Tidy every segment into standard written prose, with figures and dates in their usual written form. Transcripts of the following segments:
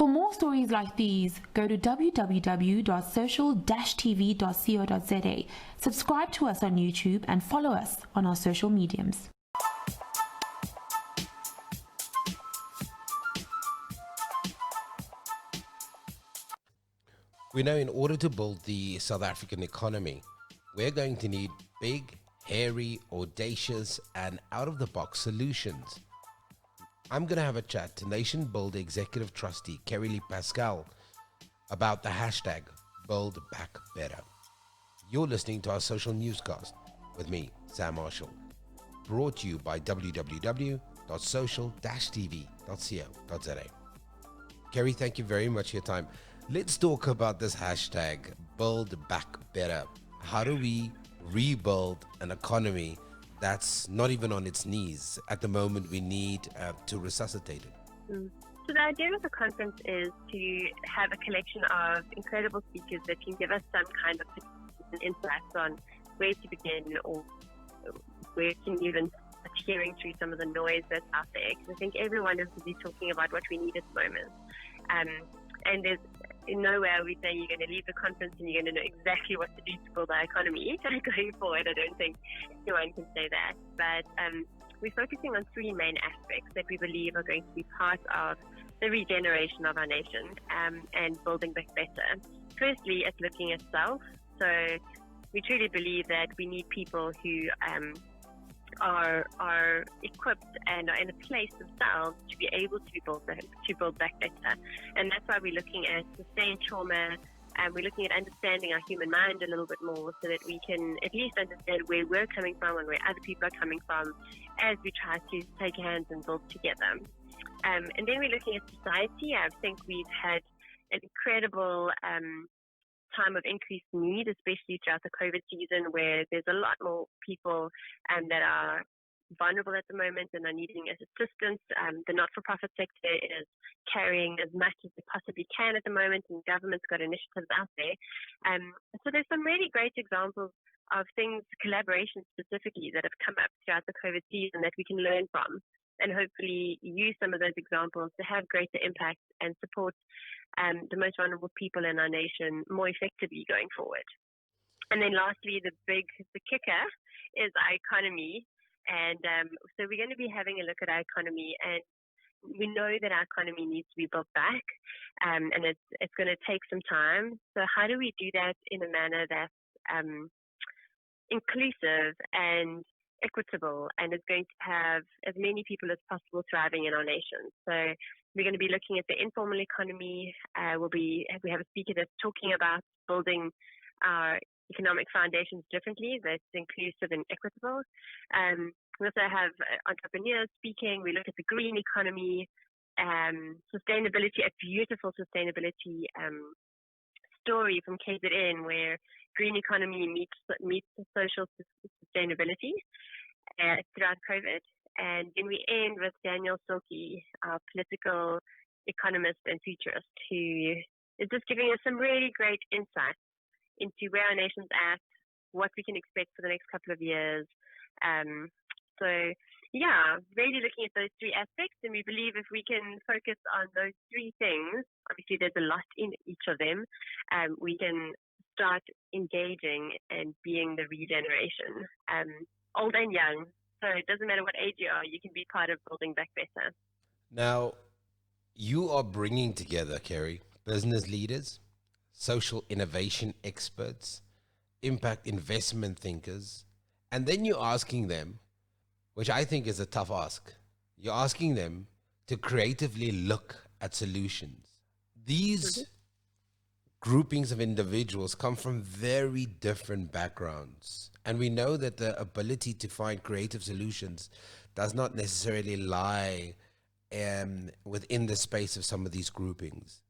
For more stories like these, go to www.social-tv.co.za, subscribe to us on YouTube, and follow us on our social mediums. We know in order to build the South African economy, we're going to need big, hairy, audacious, and out-of-the-box solutions. I'm going to have a chat to Nation Build Executive Trustee Keri-Leigh about the hashtag Build Back Better. You're listening to our social newscast with me, Sam Marshall, brought to you by www.social-tv.co.za. Keri, thank you very much for your time. Let's talk about this hashtag Build Back Better. How do we rebuild an economy that's not even on its knees? At the moment, we need to resuscitate it. So the idea of the conference is to have a collection of incredible speakers that can give us some kind of insights on where to begin or where to even start hearing through some of the noise that's out there. Because I think everyone is busy talking about what we need at the moment. And there's nowhere we say you're going to leave the conference and you're going to know exactly what to do to build our economy going forward. I don't think anyone can say that. But we're focusing on three main aspects that we believe are going to be part of the regeneration of our nation and building back better. Firstly, it's looking at self. So we truly believe that we need people who are equipped and are in a place themselves to be able to build back better. And that's why we're looking at sustained trauma, and we're looking at understanding our human mind a little bit more so that we can at least understand where we're coming from and where other people are coming from as we try to take hands and build together. And then we're looking at society. I think we've had an incredible time of increased need, especially throughout the COVID season, where there's a lot more people that are vulnerable at the moment and are needing assistance. The not-for-profit sector is carrying as much as they possibly can at the moment, and government's got initiatives out there. So there's some really great examples of things, collaboration specifically, that have come up throughout the COVID season that we can learn from, and hopefully use some of those examples to have greater impact and support the most vulnerable people in our nation more effectively going forward. And then lastly, the kicker is our economy. And so we're going to be having a look at our economy, and we know that our economy needs to be built back, and it's going to take some time. So how do we do that in a manner that's inclusive and equitable, and is going to have as many people as possible thriving in our nation? So we're going to be looking at the informal economy. We have a speaker that's talking about building our economic foundations differently, that's inclusive and equitable. We also have entrepreneurs speaking. We look at the green economy, sustainability, a beautiful sustainability story from KZN, where green economy meets social sustainability throughout COVID. And then we end with Daniel Silky, our political economist and futurist, who is just giving us some really great insights into where our nation's at, what we can expect for the next couple of years. So, yeah, really looking at those three aspects, and we believe if we can focus on those three things, obviously there's a lot in each of them, we can start engaging and being the regeneration, old and young. So it doesn't matter what age you are, you can be part of building back better. Now, you are bringing together, Keri, business leaders, social innovation experts, impact investment thinkers, and then you're asking them, which I think is a tough ask, you're asking them to creatively look at solutions. These groupings of individuals come from very different backgrounds. And we know that the ability to find creative solutions does not necessarily lie within the space of some of these groupings.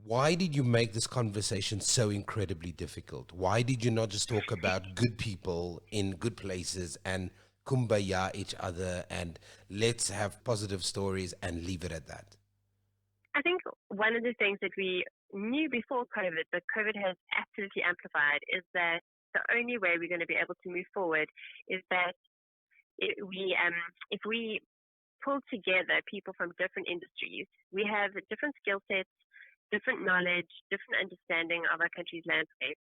Why did you make this conversation so incredibly difficult? Why did you not just talk about good people in good places and kumbaya each other and let's have positive stories and leave it at that? I think one of the things that we knew before COVID, but COVID has absolutely amplified, is that the only way we're going to be able to move forward is that if we pull together people from different industries. We have different skill sets, different knowledge, different understanding of our country's landscape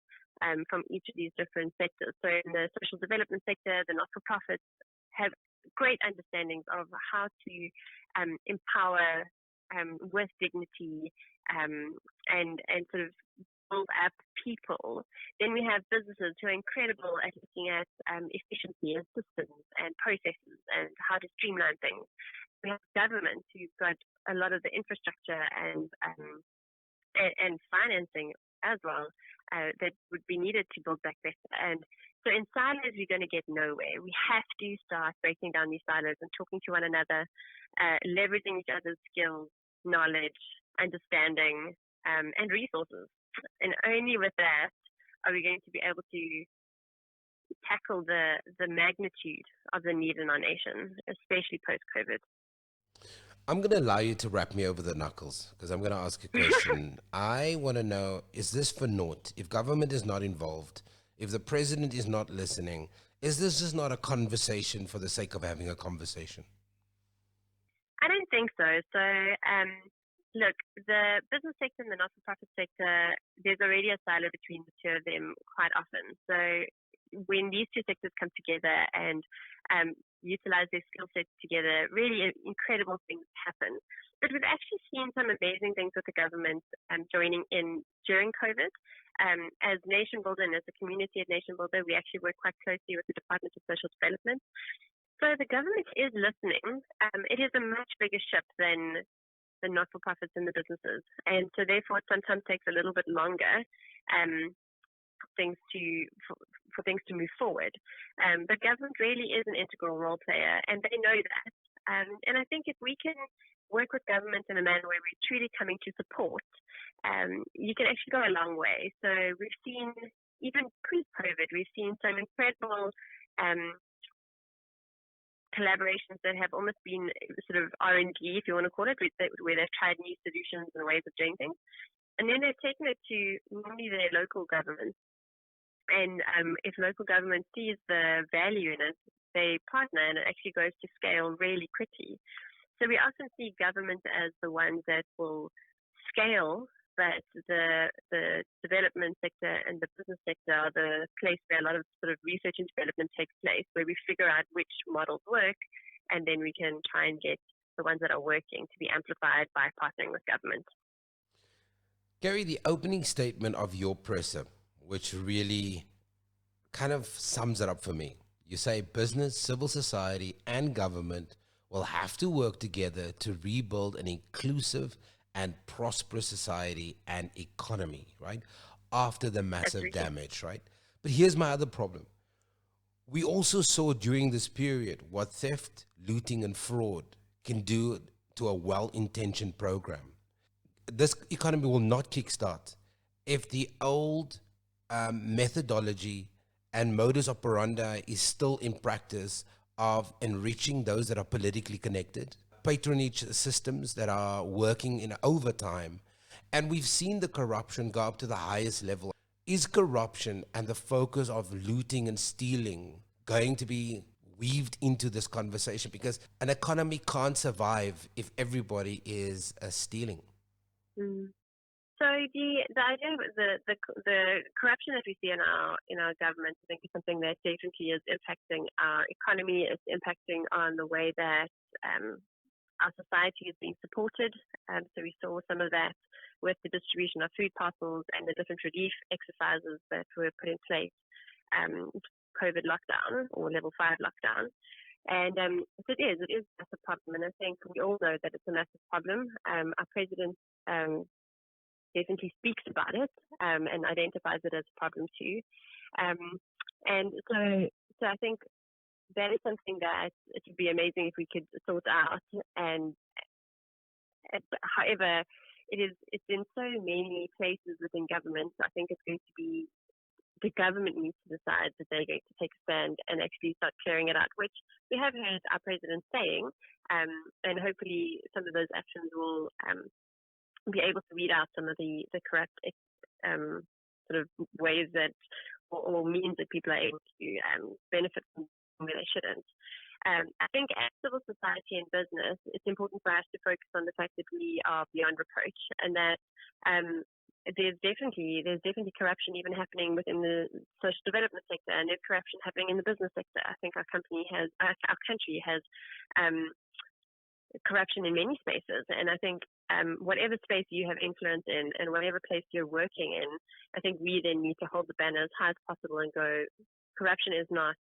from each of these different sectors. So in the social development sector, the not-for-profits have great understandings of how to empower with dignity and sort of build up people. Then we have businesses who are incredible at looking at efficiency and systems and processes and how to streamline things. We have government who's got a lot of the infrastructure and financing as well that would be needed to build back better. And so in silos, we're going to get nowhere. We have to start breaking down these silos and talking to one another, leveraging each other's skills, knowledge, understanding, and resources. And only with that are we going to be able to tackle the magnitude of the need in our nation, especially post-COVID. I'm going to allow you to wrap me over the knuckles because I'm going to ask a question. I want to know, is this for naught? If government is not involved, if the president is not listening, is this just not a conversation for the sake of having a conversation? I don't think so. So, look, the business sector and the not-for-profit sector, there's already a silo between the two of them quite often. So when these two sectors come together and utilize their skill sets together, really incredible things happen. But we've actually seen some amazing things with the government joining in during COVID. As Nation Builder and as a community at Nation Builder, we actually work quite closely with the Department of Social Development. So the government is listening. It is a much bigger ship than the not-for-profits and the businesses. And so therefore it sometimes takes a little bit longer for things to move forward. But government really is an integral role player, and they know that. And I think if we can work with government in a manner where we're truly coming to support, you can actually go a long way. So we've seen, even pre-COVID, we've seen some incredible collaborations that have almost been sort of R&D, if you want to call it, where they've tried new solutions and ways of doing things. And then they've taken it to normally their local governments. And if local government sees the value in it, they partner and it actually goes to scale really quickly. So we often see government as the ones that will scale, but the development sector and the business sector are the place where a lot of sort of research and development takes place, where we figure out which models work, and then we can try and get the ones that are working to be amplified by partnering with government. Keri, the opening statement of your presser, which really kind of sums it up for me. You say business, civil society, and government will have to work together to rebuild an inclusive and prosperous society and economy, right? After the massive damage, right? But here's my other problem. We also saw during this period what theft, looting, and fraud can do to a well-intentioned program. This economy will not kickstart if the old methodology and modus operandi is still in practice of enriching those that are politically connected, patronage systems that are working in overtime, and we've seen the corruption go up to the highest level. Is corruption and the focus of looting and stealing going to be weaved into this conversation? Because an economy can't survive if everybody is stealing. So the idea of the corruption that we see in our government, I think, is something that definitely is impacting our economy. It's impacting on the way that our society is being supported. So we saw some of that with the distribution of food parcels and the different relief exercises that were put in place, COVID lockdown or level 5 lockdown. And it is a massive problem. And I think we all know that it's a massive problem. Our president definitely speaks about it and identifies it as a problem too. And so I think that is something that it would be amazing if we could sort out. And however, it's in so many places within government. I think it's going to be the government needs to decide that they're going to take a stand and actually start clearing it out, which we have heard our president saying, and hopefully some of those actions will be able to weed out some of the corrupt sort of ways that or means that people are able to benefit from where they shouldn't. I think as civil society and business, it's important for us to focus on the fact that we are beyond reproach, and that there's definitely corruption even happening within the social development sector, and there's corruption happening in the business sector. I think our country has corruption in many spaces, and I think whatever space you have influence in and whatever place you're working in, I think we then need to hold the banner as high as possible and go, corruption is not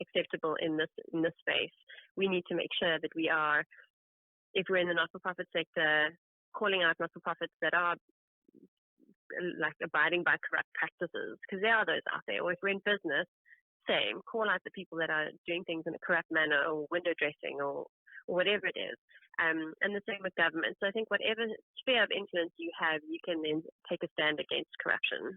acceptable in this space. We need to make sure that we are, if we're in the not-for-profit sector, calling out not-for-profits that are like abiding by corrupt practices, because there are those out there. Or if we're in business, same, call out the people that are doing things in a corrupt manner, or window dressing, or whatever it is. And the same with government. So I think whatever sphere of influence you have, you can then take a stand against corruption.